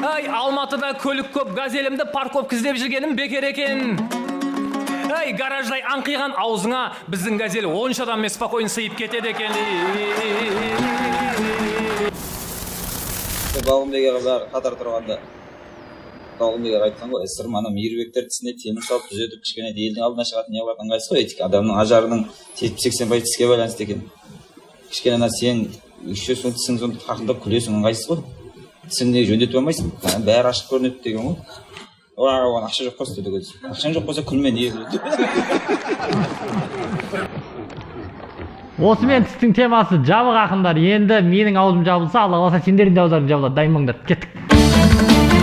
Ай, Алматыда көлік көп, газелімді парковка іздеп жүргенім бекер екен. Ай, гараждай аңқиған аузыңа біздің газель 10 адаммен спокойно сыйып кетеді екен. Балғынбек аға қатар тұрғанда Балғынбек аға айтқан ғой, сырым ана мейірбектер тісіне темір салып түзетіп кішкене елдің алдына шығатын не қылатын ыңғайсыз ғой, этика адамның ажарының 70-80% тіске байланысты екен. Кішкене ана сен үшесің тісің сонда қақылдап күлесің ыңғайсыз ғой. Тісіңді жөндетіп алмайсың, бәрі ашық көрінеді деген ғой. Оған ақша жоқ қой деді. Ақшаң жоқ болса күлме не еді. Осымен тістің темасы жабық ақындар. Енді менің аузым жабылса, Алла қаласа сендердің де ауздарың жабылады. Дайын болыңдар. Кеттік.